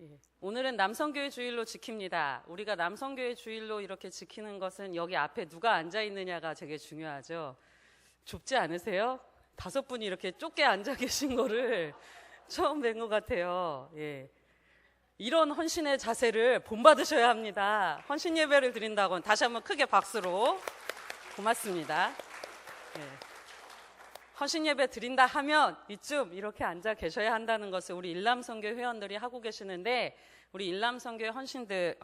예. 오늘은 남성교회 주일로 지킵니다. 우리가 남성교회 주일로 이렇게 지키는 것은 여기 앞에 누가 앉아 있느냐가 되게 중요하죠. 좁지 않으세요? 5분이 이렇게 좁게 앉아 계신 거를 처음 뵌 것 같아요. 예. 이런 헌신의 자세를 본받으셔야 합니다. 헌신 예배를 드린다고는 다시 한번 크게 박수로 고맙습니다. 예. 헌신 예배 드린다 하면 이쯤 이렇게 앉아 계셔야 한다는 것을 우리 일남선교 회원들이 하고 계시는데, 우리 일남선교의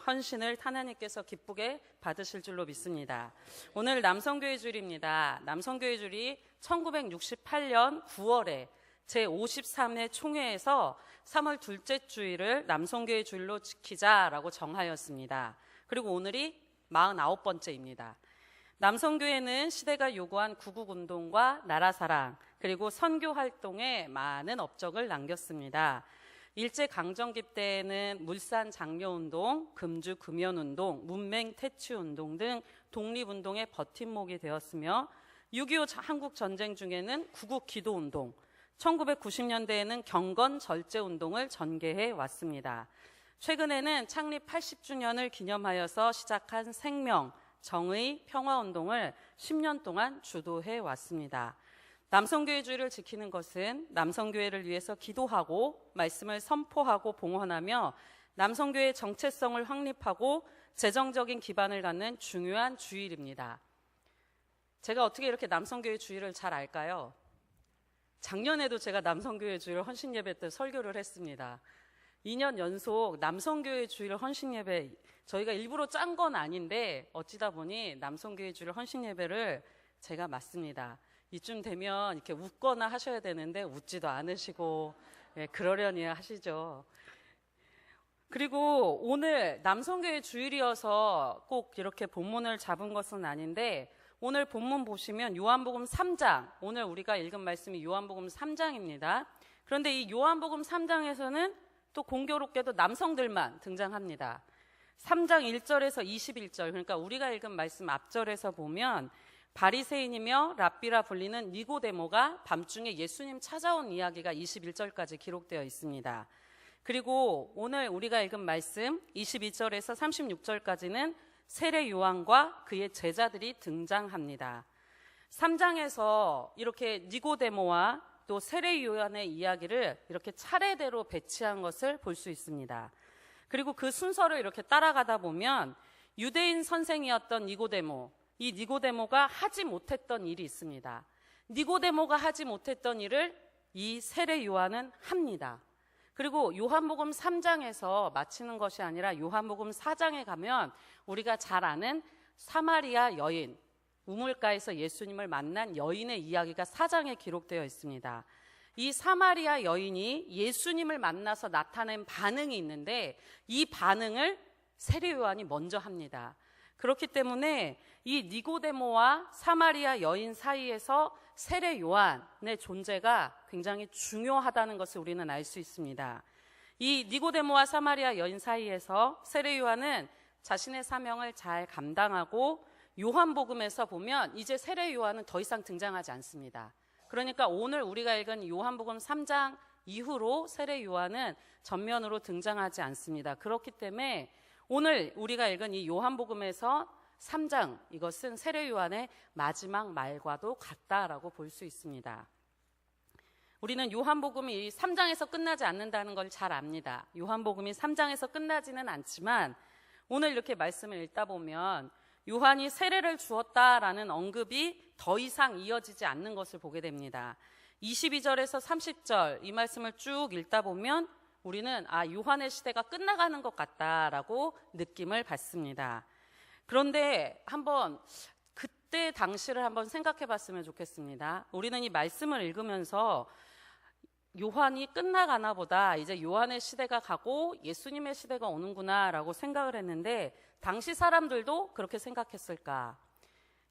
헌신을 하나님께서 기쁘게 받으실 줄로 믿습니다. 오늘 남성교회 주일입니다. 남성교회 주일이 1968년 9월에 제53회 총회에서 3월 둘째 주일을 남성교회 주일로 지키자라고 정하였습니다. 그리고 오늘이 49번째입니다. 남성교회는 시대가 요구한 구국운동과 나라사랑, 그리고 선교활동에 많은 업적을 남겼습니다. 일제강점기 때에는 물산장려운동, 금주금연운동, 문맹퇴치운동 등 독립운동의 버팀목이 되었으며, 6.25 한국전쟁 중에는 구국기도운동, 1990년대에는 경건절제운동을 전개해 왔습니다. 최근에는 창립 80주년을 기념하여서 시작한 생명, 정의, 평화운동을 10년 동안 주도해 왔습니다. 남성교회 주일을 지키는 것은 남성교회를 위해서 기도하고 말씀을 선포하고 봉헌하며 남성교회의 정체성을 확립하고 재정적인 기반을 갖는 중요한 주일입니다. 제가 어떻게 이렇게 남성교회 주일을 잘 알까요? 작년에도 제가 남성교회 주일 헌신예배 때 설교를 했습니다. 2년 연속 남성교회 주일 헌신예배, 저희가 일부러 짠 건 아닌데 어찌다 보니 남성교회 주일 헌신예배를 제가 맡습니다. 이쯤 되면 이렇게 웃거나 하셔야 되는데 웃지도 않으시고, 예, 그러려니 하시죠. 그리고 오늘 남성교회 주일이어서 꼭 이렇게 본문을 잡은 것은 아닌데, 오늘 본문 보시면 요한복음 3장, 오늘 우리가 읽은 말씀이 요한복음 3장입니다. 그런데 이 요한복음 3장에서는 또 공교롭게도 남성들만 등장합니다. 3장 1절에서 21절, 그러니까 우리가 읽은 말씀 앞절에서 보면 바리새인이며 랍비라 불리는 니고데모가 밤중에 예수님 찾아온 이야기가 21절까지 기록되어 있습니다. 그리고 오늘 우리가 읽은 말씀 22절에서 36절까지는 세례 요한과 그의 제자들이 등장합니다. 3장에서 이렇게 니고데모와 또 세례 요한의 이야기를 이렇게 차례대로 배치한 것을 볼 수 있습니다. 그리고 그 순서를 이렇게 따라가다 보면 유대인 선생이었던 니고데모, 이 니고데모가 하지 못했던 일이 있습니다. 니고데모가 하지 못했던 일을 이 세례 요한은 합니다. 그리고 요한복음 3장에서 마치는 것이 아니라 요한복음 4장에 가면 우리가 잘 아는 사마리아 여인, 우물가에서 예수님을 만난 여인의 이야기가 4장에 기록되어 있습니다. 이 사마리아 여인이 예수님을 만나서 나타낸 반응이 있는데 이 반응을 세례 요한이 먼저 합니다. 그렇기 때문에 이 니고데모와 사마리아 여인 사이에서 세례 요한의 존재가 굉장히 중요하다는 것을 우리는 알 수 있습니다. 이 니고데모와 사마리아 여인 사이에서 세례 요한은 자신의 사명을 잘 감당하고 요한복음에서 보면 이제 세례 요한은 더 이상 등장하지 않습니다. 그러니까 오늘 우리가 읽은 요한복음 3장 이후로 세례 요한은 전면으로 등장하지 않습니다. 그렇기 때문에 오늘 우리가 읽은 이 요한복음에서 3장, 이것은 세례 요한의 마지막 말과도 같다라고 볼 수 있습니다. 우리는 요한복음이 3장에서 끝나지 않는다는 걸 잘 압니다. 요한복음이 3장에서 끝나지는 않지만 오늘 이렇게 말씀을 읽다 보면 요한이 세례를 주었다라는 언급이 더 이상 이어지지 않는 것을 보게 됩니다. 22절에서 30절 이 말씀을 쭉 읽다 보면 우리는 요한의 시대가 끝나가는 것 같다라고 느낌을 받습니다. 그런데 한번 그때 당시를 한번 생각해 봤으면 좋겠습니다. 우리는 이 말씀을 읽으면서 요한이 끝나가나 보다, 이제 요한의 시대가 가고 예수님의 시대가 오는구나 라고 생각을 했는데 당시 사람들도 그렇게 생각했을까?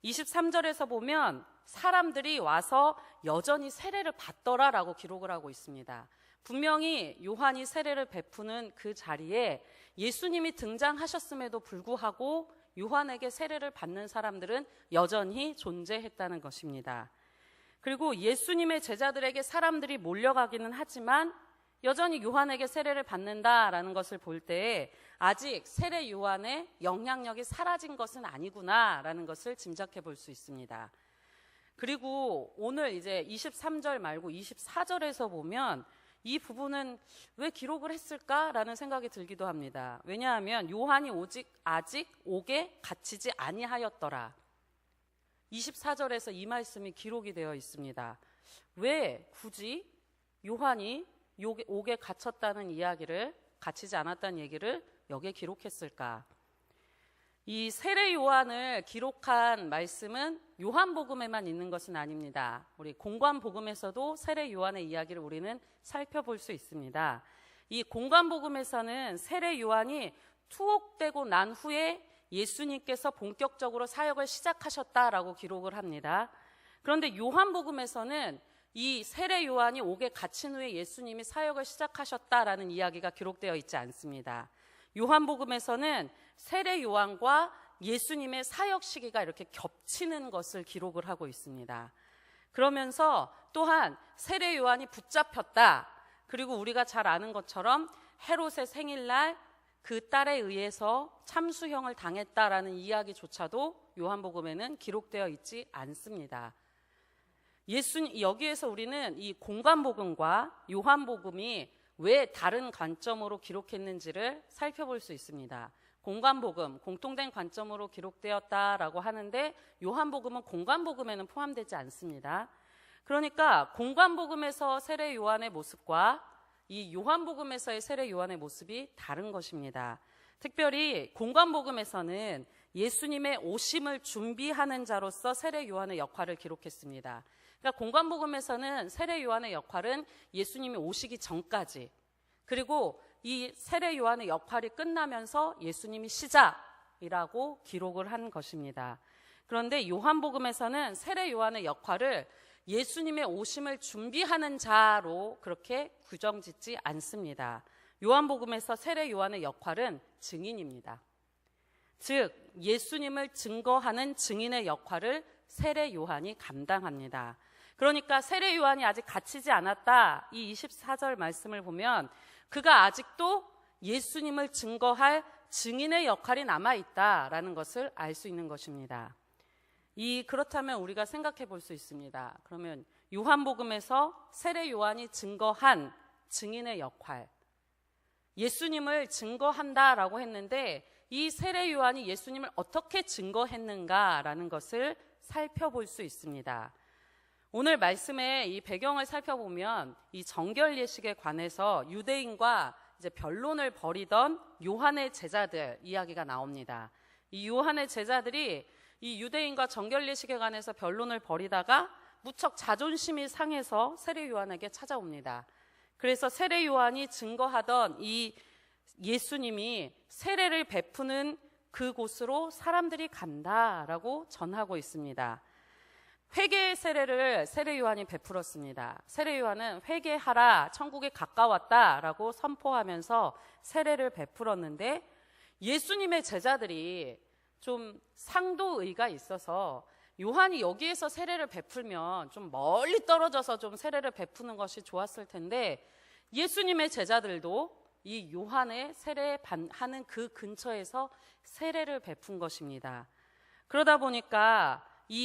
23절에서 보면 사람들이 와서 여전히 세례를 받더라라고 기록을 하고 있습니다. 분명히 요한이 세례를 베푸는 그 자리에 예수님이 등장하셨음에도 불구하고 요한에게 세례를 받는 사람들은 여전히 존재했다는 것입니다. 그리고 예수님의 제자들에게 사람들이 몰려가기는 하지만 여전히 요한에게 세례를 받는다라는 것을 볼 때 아직 세례 요한의 영향력이 사라진 것은 아니구나라는 것을 짐작해 볼 수 있습니다. 그리고 오늘 이제 23절 말고 24절에서 보면 이 부분은 왜 기록을 했을까라는 생각이 들기도 합니다. 왜냐하면 요한이 아직 옥에 갇히지 아니하였더라. 24절에서 이 말씀이 기록이 되어 있습니다. 왜 굳이 요한이 옥에 갇혔다는 이야기를, 갇히지 않았다는 얘기를 여기에 기록했을까? 이 세례 요한을 기록한 말씀은 요한복음에만 있는 것은 아닙니다. 우리 공관복음에서도 세례 요한의 이야기를 우리는 살펴볼 수 있습니다. 이 공관복음에서는 세례 요한이 투옥되고 난 후에 예수님께서 본격적으로 사역을 시작하셨다라고 기록을 합니다. 그런데 요한복음에서는 이 세례 요한이 옥에 갇힌 후에 예수님이 사역을 시작하셨다라는 이야기가 기록되어 있지 않습니다. 요한복음에서는 세례 요한과 예수님의 사역 시기가 이렇게 겹치는 것을 기록을 하고 있습니다. 그러면서 또한 세례 요한이 붙잡혔다. 그리고 우리가 잘 아는 것처럼 헤롯의 생일날 그 딸에 의해서 참수형을 당했다라는 이야기조차도 요한복음에는 기록되어 있지 않습니다. 여기에서 우리는 이 공관복음과 요한복음이 왜 다른 관점으로 기록했는지를 살펴볼 수 있습니다. 공관복음, 공통된 관점으로 기록되었다라고 하는데 요한복음은 공관복음에는 포함되지 않습니다. 그러니까 공관복음에서 세례 요한의 모습과 이 요한복음에서의 세례 요한의 모습이 다른 것입니다. 특별히 공관복음에서는 예수님의 오심을 준비하는 자로서 세례 요한의 역할을 기록했습니다. 그러니까 공관복음에서는 세례 요한의 역할은 예수님이 오시기 전까지, 그리고 이 세례 요한의 역할이 끝나면서 예수님이 시작이라고 기록을 한 것입니다. 그런데 요한복음에서는 세례 요한의 역할을 예수님의 오심을 준비하는 자로 그렇게 규정짓지 않습니다. 요한복음에서 세례 요한의 역할은 증인입니다. 즉 예수님을 증거하는 증인의 역할을 세례 요한이 감당합니다. 그러니까 세례 요한이 아직 갇히지 않았다, 이 24절 말씀을 보면 그가 아직도 예수님을 증거할 증인의 역할이 남아있다라는 것을 알 수 있는 것입니다. 그렇다면 우리가 생각해 볼 수 있습니다. 그러면 요한복음에서 세례 요한이 증거한 증인의 역할, 예수님을 증거한다라고 했는데 이 세례 요한이 예수님을 어떻게 증거했는가라는 것을 살펴볼 수 있습니다. 오늘 말씀의 이 배경을 살펴보면 이 정결 예식에 관해서 유대인과 이제 변론을 벌이던 요한의 제자들 이야기가 나옵니다. 이 요한의 제자들이 이 유대인과 정결 예식에 관해서 변론을 벌이다가 무척 자존심이 상해서 세례 요한에게 찾아옵니다. 그래서 세례 요한이 증거하던 이 예수님이 세례를 베푸는 그곳으로 사람들이 간다라고 전하고 있습니다. 회개의 세례를 세례 요한이 베풀었습니다. 세례 요한은 회개하라, 천국에 가까웠다라고 선포하면서 세례를 베풀었는데 예수님의 제자들이 좀 상도의가 있어서 요한이 여기에서 세례를 베풀면 좀 멀리 떨어져서 좀 세례를 베푸는 것이 좋았을 텐데 예수님의 제자들도 이 요한의 세례하는 그 근처에서 세례를 베푼 것입니다. 그러다 보니까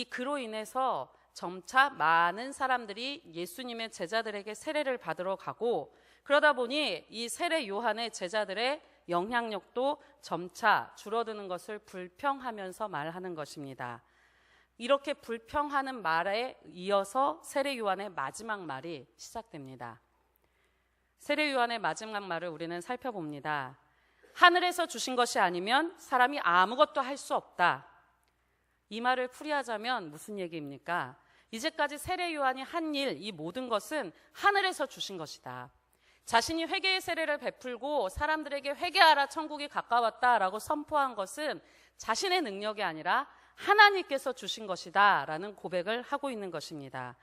그로 인해서 점차 많은 사람들이 예수님의 제자들에게 세례를 받으러 가고, 그러다 보니 이 세례 요한의 제자들의 영향력도 점차 줄어드는 것을 불평하면서 말하는 것입니다. 이렇게 불평하는 말에 이어서 세례 요한의 마지막 말이 시작됩니다. 세례 요한의 마지막 말을 우리는 살펴봅니다. 하늘에서 주신 것이 아니면 사람이 아무것도 할 수 없다. 이 말을 풀이하자면 무슨 얘기입니까? 이제까지 세례 요한이 한 일, 이 모든 것은 하늘에서 주신 것이다. 자신이 회개의 세례를 베풀고 사람들에게 회개하라, 천국이 가까웠다라고 선포한 것은 자신의 능력이 아니라 하나님께서 주신 것이다 라는 고백을 하고 있는 것입니다.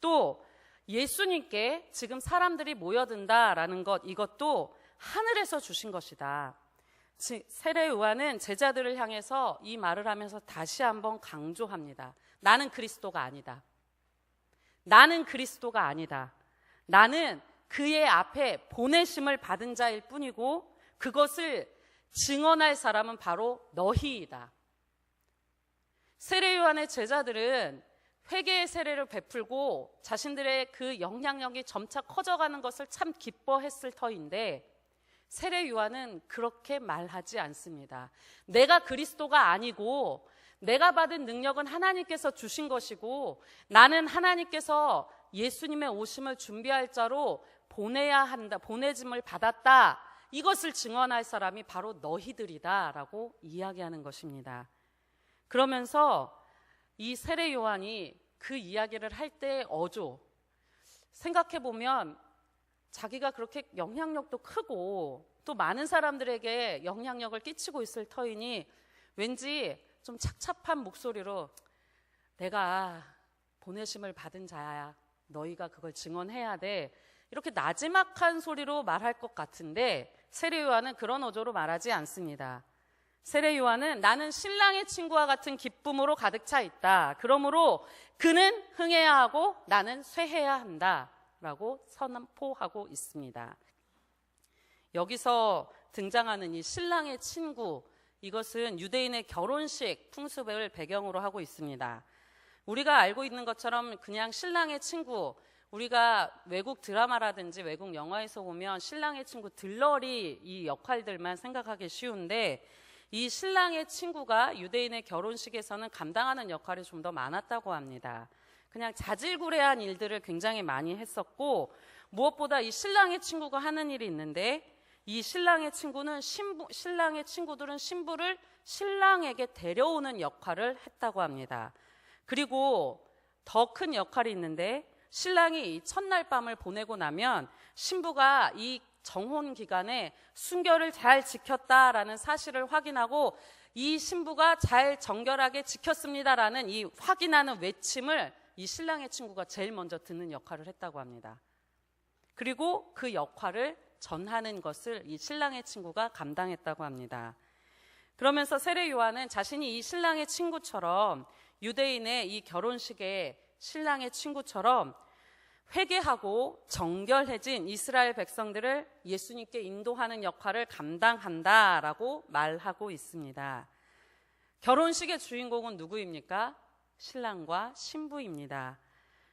또 예수님께 지금 사람들이 모여든다라는 것, 이것도 하늘에서 주신 것이다. 세례 요한은 제자들을 향해서 이 말을 하면서 다시 한번 강조합니다. 나는 그리스도가 아니다. 나는 그리스도가 아니다. 나는 그의 앞에 보내심을 받은 자일 뿐이고 그것을 증언할 사람은 바로 너희이다. 세례 요한의 제자들은 회개의 세례를 베풀고 자신들의 그 영향력이 점차 커져가는 것을 참 기뻐했을 터인데 세례 요한은 그렇게 말하지 않습니다. 내가 그리스도가 아니고 내가 받은 능력은 하나님께서 주신 것이고 나는 하나님께서 예수님의 오심을 준비할 자로 보내야 한다, 보내짐을 받았다. 이것을 증언할 사람이 바로 너희들이다 라고 이야기하는 것입니다. 그러면서 이 세례 요한이 그 이야기를 할 때의 어조, 생각해보면 자기가 그렇게 영향력도 크고 또 많은 사람들에게 영향력을 끼치고 있을 터이니 왠지 좀 착잡한 목소리로 내가 보내심을 받은 자야. 너희가 그걸 증언해야 돼. 이렇게 나지막한 소리로 말할 것 같은데 세례 요한은 그런 어조로 말하지 않습니다. 세례 요한은 나는 신랑의 친구와 같은 기쁨으로 가득 차 있다. 그러므로 그는 흥해야 하고 나는 쇠해야 한다. 라고 선포하고 있습니다. 여기서 등장하는 이 신랑의 친구, 이것은 유대인의 결혼식 풍습을 배경으로 하고 있습니다. 우리가 알고 있는 것처럼 그냥 신랑의 친구, 우리가 외국 드라마라든지 외국 영화에서 보면 신랑의 친구 들러리 이 역할들만 생각하기 쉬운데 이 신랑의 친구가 유대인의 결혼식에서는 감당하는 역할이 좀 더 많았다고 합니다. 그냥 자질구레한 일들을 굉장히 많이 했었고 무엇보다 이 신랑의 친구가 하는 일이 있는데 이 신랑의 친구들은 신부를 신랑에게 데려오는 역할을 했다고 합니다. 그리고 더 큰 역할이 있는데 신랑이 이 첫날 밤을 보내고 나면 신부가 이 정혼 기간에 순결을 잘 지켰다라는 사실을 확인하고 이 신부가 잘 정결하게 지켰습니다라는 이 확인하는 외침을 이 신랑의 친구가 제일 먼저 듣는 역할을 했다고 합니다. 그리고 그 역할을 전하는 것을 이 신랑의 친구가 감당했다고 합니다. 그러면서 세례 요한은 자신이 이 신랑의 친구처럼 유대인의 이 결혼식의 신랑의 친구처럼 회개하고 정결해진 이스라엘 백성들을 예수님께 인도하는 역할을 감당한다라고 말하고 있습니다. 결혼식의 주인공은 누구입니까? 신랑과 신부입니다.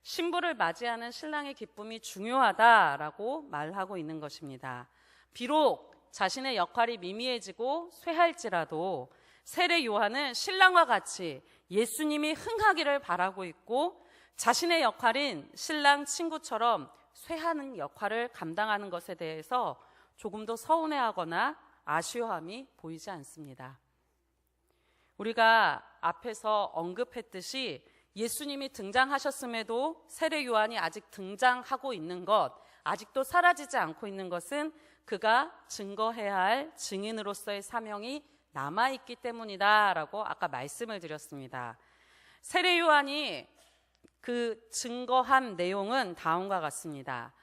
신부를 맞이하는 신랑의 기쁨이 중요하다라고 말하고 있는 것입니다. 비록 자신의 역할이 미미해지고 쇠할지라도 세례 요한은 신랑과 같이 예수님이 흥하기를 바라고 있고 자신의 역할인 신랑 친구처럼 쇠하는 역할을 감당하는 것에 대해서 조금도 서운해하거나 아쉬워함이 보이지 않습니다. 우리가 앞에서 언급했듯이 예수님이 등장하셨음에도 세례 요한이 아직 등장하고 있는 것, 아직도 사라지지 않고 있는 것은 그가 증거해야 할 증인으로서의 사명이 남아있기 때문이다라고 아까 말씀을 드렸습니다. 세례 요한이 그 증거한 내용은 다음과 같습니다.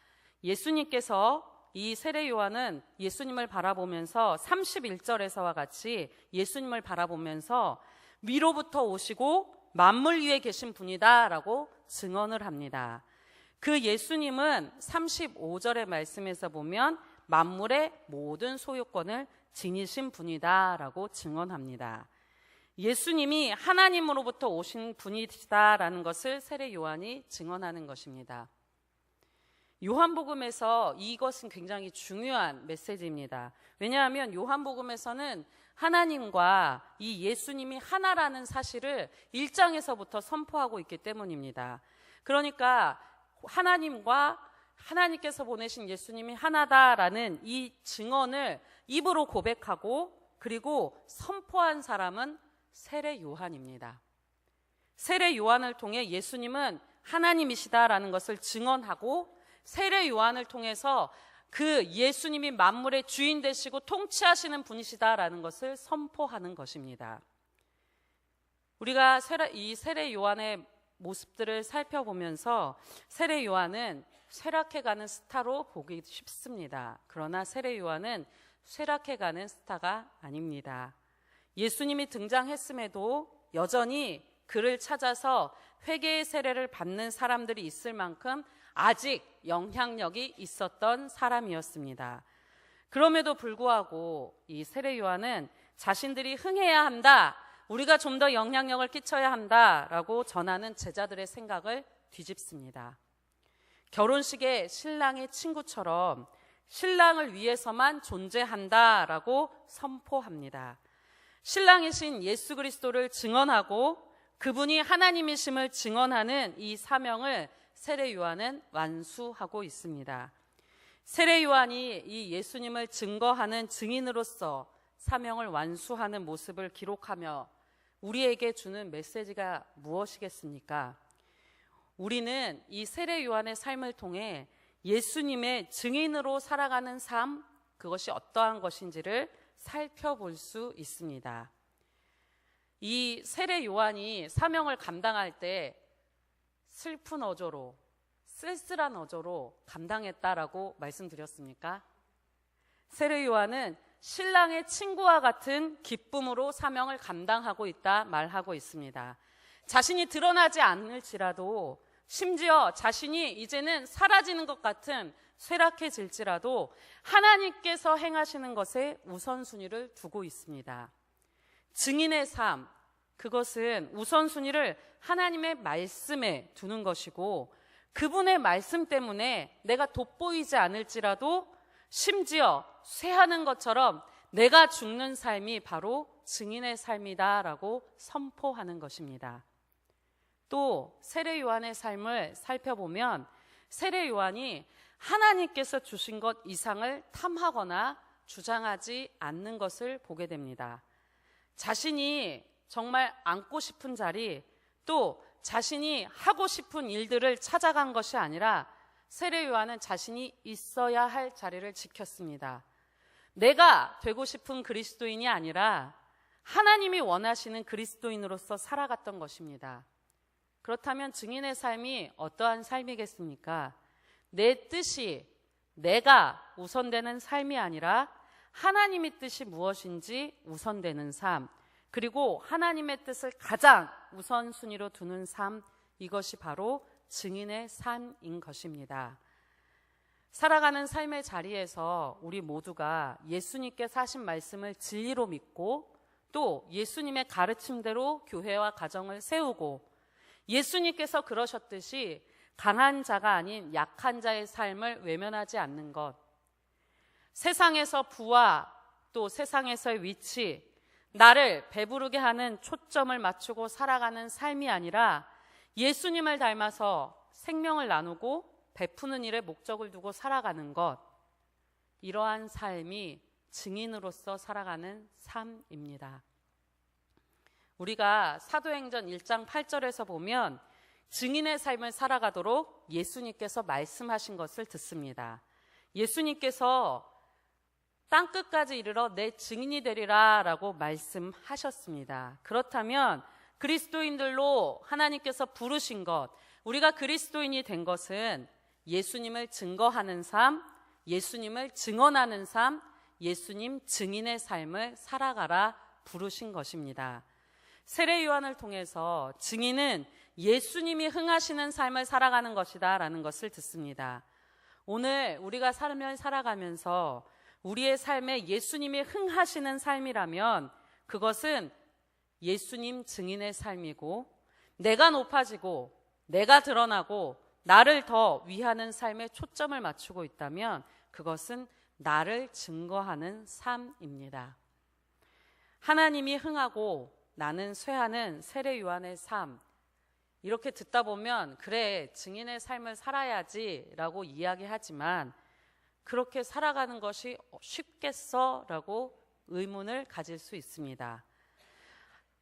예수님께서 이 세례 요한은 예수님을 바라보면서 31절에서와 같이 예수님을 바라보면서 위로부터 오시고 만물 위에 계신 분이다 라고 증언을 합니다. 그 예수님은 35절의 말씀에서 보면 만물의 모든 소유권을 지니신 분이다 라고 증언합니다. 예수님이 하나님으로부터 오신 분이시다라는 것을 세례 요한이 증언하는 것입니다. 요한복음에서 이것은 굉장히 중요한 메시지입니다. 왜냐하면 요한복음에서는 하나님과 이 예수님이 하나라는 사실을 1장에서부터 선포하고 있기 때문입니다. 그러니까 하나님과 하나님께서 보내신 예수님이 하나다라는 이 증언을 입으로 고백하고 그리고 선포한 사람은 세례 요한입니다. 세례 요한을 통해 예수님은 하나님이시다라는 것을 증언하고 세례 요한을 통해서 그 예수님이 만물의 주인 되시고 통치하시는 분이시다라는 것을 선포하는 것입니다. 우리가 이 세례 요한의 모습들을 살펴보면서 세례 요한은 쇠락해가는 스타로 보기 쉽습니다. 그러나 세례 요한은 쇠락해가는 스타가 아닙니다. 예수님이 등장했음에도 여전히 그를 찾아서 회개의 세례를 받는 사람들이 있을 만큼 아직 영향력이 있었던 사람이었습니다. 그럼에도 불구하고 이 세례 요한은 자신들이 흥해야 한다, 우리가 좀 더 영향력을 끼쳐야 한다라고 전하는 제자들의 생각을 뒤집습니다. 결혼식에 신랑의 친구처럼 신랑을 위해서만 존재한다라고 선포합니다. 신랑이신 예수 그리스도를 증언하고 그분이 하나님이심을 증언하는 이 사명을 세례 요한은 완수하고 있습니다. 세례 요한이 이 예수님을 증거하는 증인으로서 사명을 완수하는 모습을 기록하며 우리에게 주는 메시지가 무엇이겠습니까? 우리는 이 세례 요한의 삶을 통해 예수님의 증인으로 살아가는 삶, 그것이 어떠한 것인지를 살펴볼 수 있습니다. 이 세례 요한이 사명을 감당할 때 슬픈 어조로, 쓸쓸한 어조로 감당했다라고 말씀드렸습니까? 세례 요한은 신랑의 친구와 같은 기쁨으로 사명을 감당하고 있다 말하고 있습니다. 자신이 드러나지 않을지라도, 심지어 자신이 이제는 사라지는 것 같은 쇠락해질지라도 하나님께서 행하시는 것에 우선순위를 두고 있습니다. 증인의 삶, 그것은 우선순위를 하나님의 말씀에 두는 것이고, 그분의 말씀 때문에 내가 돋보이지 않을지라도 심지어 쇠하는 것처럼 내가 죽는 삶이 바로 증인의 삶이다라고 선포하는 것입니다. 또 세례 요한의 삶을 살펴보면 세례 요한이 하나님께서 주신 것 이상을 탐하거나 주장하지 않는 것을 보게 됩니다. 자신이 정말 앉고 싶은 자리, 또 자신이 하고 싶은 일들을 찾아간 것이 아니라 세례 요한은 자신이 있어야 할 자리를 지켰습니다. 내가 되고 싶은 그리스도인이 아니라 하나님이 원하시는 그리스도인으로서 살아갔던 것입니다. 그렇다면 증인의 삶이 어떠한 삶이겠습니까? 내 뜻이, 내가 우선되는 삶이 아니라 하나님의 뜻이 무엇인지 우선되는 삶, 그리고 하나님의 뜻을 가장 우선순위로 두는 삶, 이것이 바로 증인의 삶인 것입니다. 살아가는 삶의 자리에서 우리 모두가 예수님께서 하신 말씀을 진리로 믿고 또 예수님의 가르침대로 교회와 가정을 세우고, 예수님께서 그러셨듯이 강한 자가 아닌 약한 자의 삶을 외면하지 않는 것, 세상에서 부와 또 세상에서의 위치, 나를 배부르게 하는 초점을 맞추고 살아가는 삶이 아니라 예수님을 닮아서 생명을 나누고 베푸는 일에 목적을 두고 살아가는 것, 이러한 삶이 증인으로서 살아가는 삶입니다. 우리가 사도행전 1장 8절에서 보면 증인의 삶을 살아가도록 예수님께서 말씀하신 것을 듣습니다. 예수님께서 땅끝까지 이르러 내 증인이 되리라 라고 말씀하셨습니다. 그렇다면 그리스도인들로 하나님께서 부르신 것, 우리가 그리스도인이 된 것은 예수님을 증거하는 삶, 예수님을 증언하는 삶, 예수님 증인의 삶을 살아가라 부르신 것입니다. 세례 요한을 통해서 증인은 예수님이 흥하시는 삶을 살아가는 것이다 라는 것을 듣습니다. 오늘 우리가 삶을 살아가면서 우리의 삶에 예수님이 흥하시는 삶이라면 그것은 예수님 증인의 삶이고, 내가 높아지고 내가 드러나고 나를 더 위하는 삶에 초점을 맞추고 있다면 그것은 나를 증거하는 삶입니다. 하나님이 흥하고 나는 쇠하는 세례 요한의 삶, 이렇게 듣다 보면 그래, 증인의 삶을 살아야지 라고 이야기하지만 그렇게 살아가는 것이 쉽겠어? 라고 의문을 가질 수 있습니다.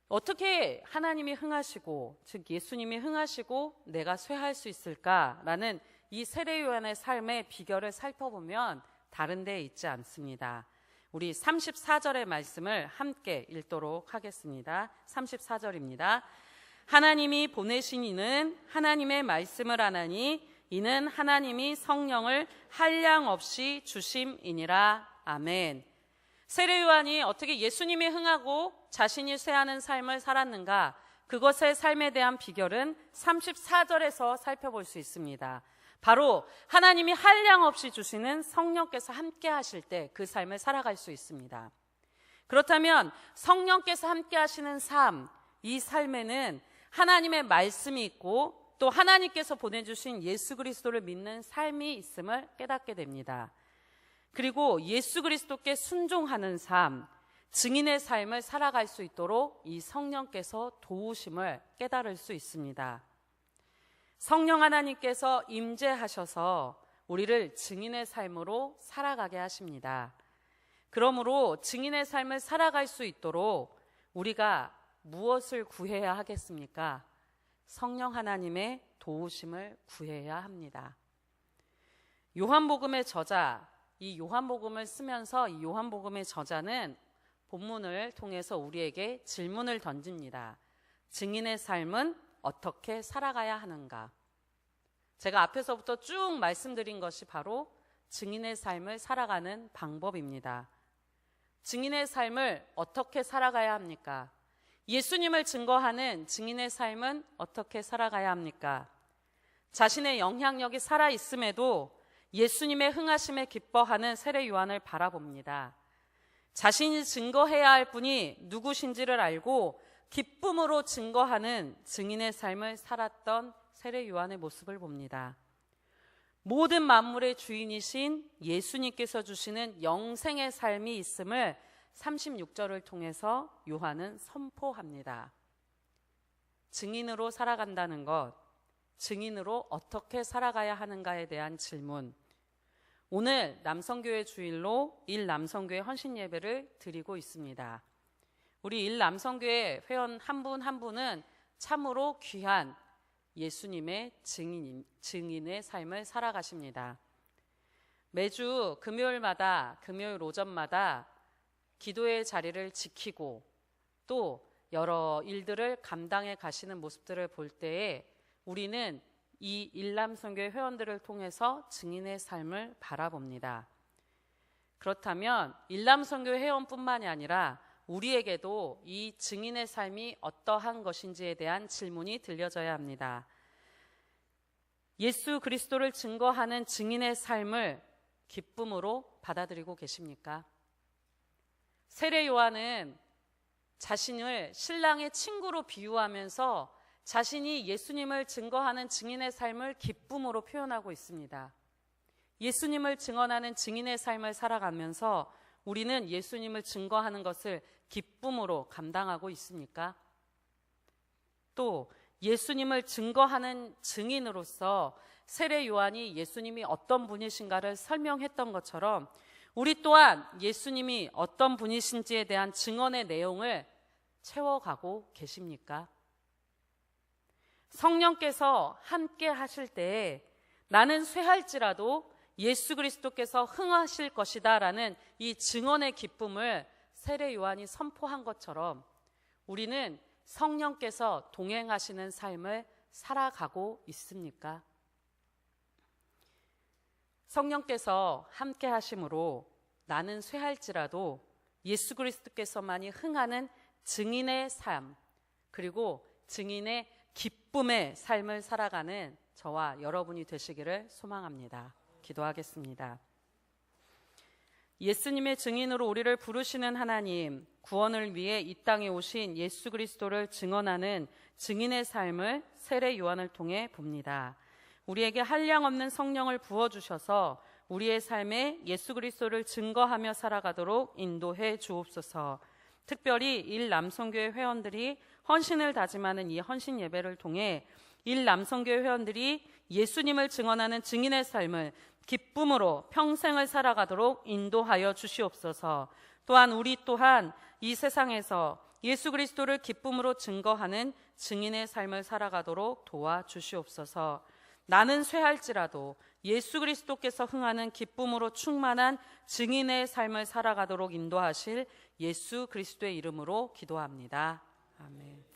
어떻게 하나님이 흥하시고, 즉 예수님이 흥하시고 내가 쇠할 수 있을까라는 이 세례 요한의 삶의 비결을 살펴보면 다른 데 있지 않습니다. 우리 34절의 말씀을 함께 읽도록 하겠습니다. 34절입니다. 하나님이 보내신 이는 하나님의 말씀을 하나니 이는 하나님이 성령을 한량없이 주심이니라. 아멘. 세례 요한이 어떻게 예수님이 흥하고 자신이 쇠하는 삶을 살았는가, 그것의 삶에 대한 비결은 34절에서 살펴볼 수 있습니다. 바로 하나님이 한량없이 주시는 성령께서 함께 하실 때 그 삶을 살아갈 수 있습니다. 그렇다면 성령께서 함께 하시는 삶, 이 삶에는 하나님의 말씀이 있고 또 하나님께서 보내주신 예수 그리스도를 믿는 삶이 있음을 깨닫게 됩니다. 그리고 예수 그리스도께 순종하는 삶, 증인의 삶을 살아갈 수 있도록 이 성령께서 도우심을 깨달을 수 있습니다. 성령 하나님께서 임재하셔서 우리를 증인의 삶으로 살아가게 하십니다. 그러므로 증인의 삶을 살아갈 수 있도록 우리가 무엇을 구해야 하겠습니까? 성령 하나님의 도우심을 구해야 합니다. 요한복음의 저자, 이 요한복음을 쓰면서 이 요한복음의 저자는 본문을 통해서 우리에게 질문을 던집니다. 증인의 삶은 어떻게 살아가야 하는가? 제가 앞에서부터 쭉 말씀드린 것이 바로 증인의 삶을 살아가는 방법입니다. 증인의 삶을 어떻게 살아가야 합니까? 예수님을 증거하는 증인의 삶은 어떻게 살아가야 합니까? 자신의 영향력이 살아있음에도 예수님의 흥하심에 기뻐하는 세례 요한을 바라봅니다. 자신이 증거해야 할 분이 누구신지를 알고 기쁨으로 증거하는 증인의 삶을 살았던 세례 요한의 모습을 봅니다. 모든 만물의 주인이신 예수님께서 주시는 영생의 삶이 있음을 36절을 통해서 요한은 선포합니다. 증인으로 살아간다는 것, 증인으로 어떻게 살아가야 하는가에 대한 질문. 오늘 남성교회 주일로 일남성교회 헌신 예배를 드리고 있습니다. 우리 일남성교회 회원 한 분 한 분은 참으로 귀한 예수님의 증인의 삶을 살아가십니다. 매주 금요일마다 금요일 오전마다 기도의 자리를 지키고 또 여러 일들을 감당해 가시는 모습들을 볼 때에 우리는 이 일남성교회 회원들을 통해서 증인의 삶을 바라봅니다. 그렇다면 일남성교회 회원뿐만이 아니라 우리에게도 이 증인의 삶이 어떠한 것인지에 대한 질문이 들려져야 합니다. 예수 그리스도를 증거하는 증인의 삶을 기쁨으로 받아들이고 계십니까? 세례 요한은 자신을 신랑의 친구로 비유하면서 자신이 예수님을 증거하는 증인의 삶을 기쁨으로 표현하고 있습니다. 예수님을 증언하는 증인의 삶을 살아가면서 우리는 예수님을 증거하는 것을 기쁨으로 감당하고 있습니까? 또 예수님을 증거하는 증인으로서 세례 요한이 예수님이 어떤 분이신가를 설명했던 것처럼 우리 또한 예수님이 어떤 분이신지에 대한 증언의 내용을 채워가고 계십니까? 성령께서 함께 하실 때에 나는 쇠할지라도 예수 그리스도께서 흥하실 것이다 라는 이 증언의 기쁨을 세례 요한이 선포한 것처럼 우리는 성령께서 동행하시는 삶을 살아가고 있습니까? 성령께서 함께 하심으로 나는 쇠할지라도 예수 그리스도께서만이 흥하는 증인의 삶, 그리고 증인의 기쁨의 삶을 살아가는 저와 여러분이 되시기를 소망합니다. 기도하겠습니다. 예수님의 증인으로 우리를 부르시는 하나님, 구원을 위해 이 땅에 오신 예수 그리스도를 증언하는 증인의 삶을 세례 요한을 통해 봅니다. 우리에게 한량없는 성령을 부어주셔서 우리의 삶에 예수 그리스도를 증거하며 살아가도록 인도해 주옵소서. 특별히 일남성교회 회원들이 헌신을 다짐하는 이 헌신 예배를 통해 일남성교회 회원들이 예수님을 증언하는 증인의 삶을 기쁨으로 평생을 살아가도록 인도하여 주시옵소서. 또한 우리 또한 이 세상에서 예수 그리스도를 기쁨으로 증거하는 증인의 삶을 살아가도록 도와주시옵소서. 나는 쇠할지라도 예수 그리스도께서 흥하는 기쁨으로 충만한 증인의 삶을 살아가도록 인도하실 예수 그리스도의 이름으로 기도합니다. 아멘.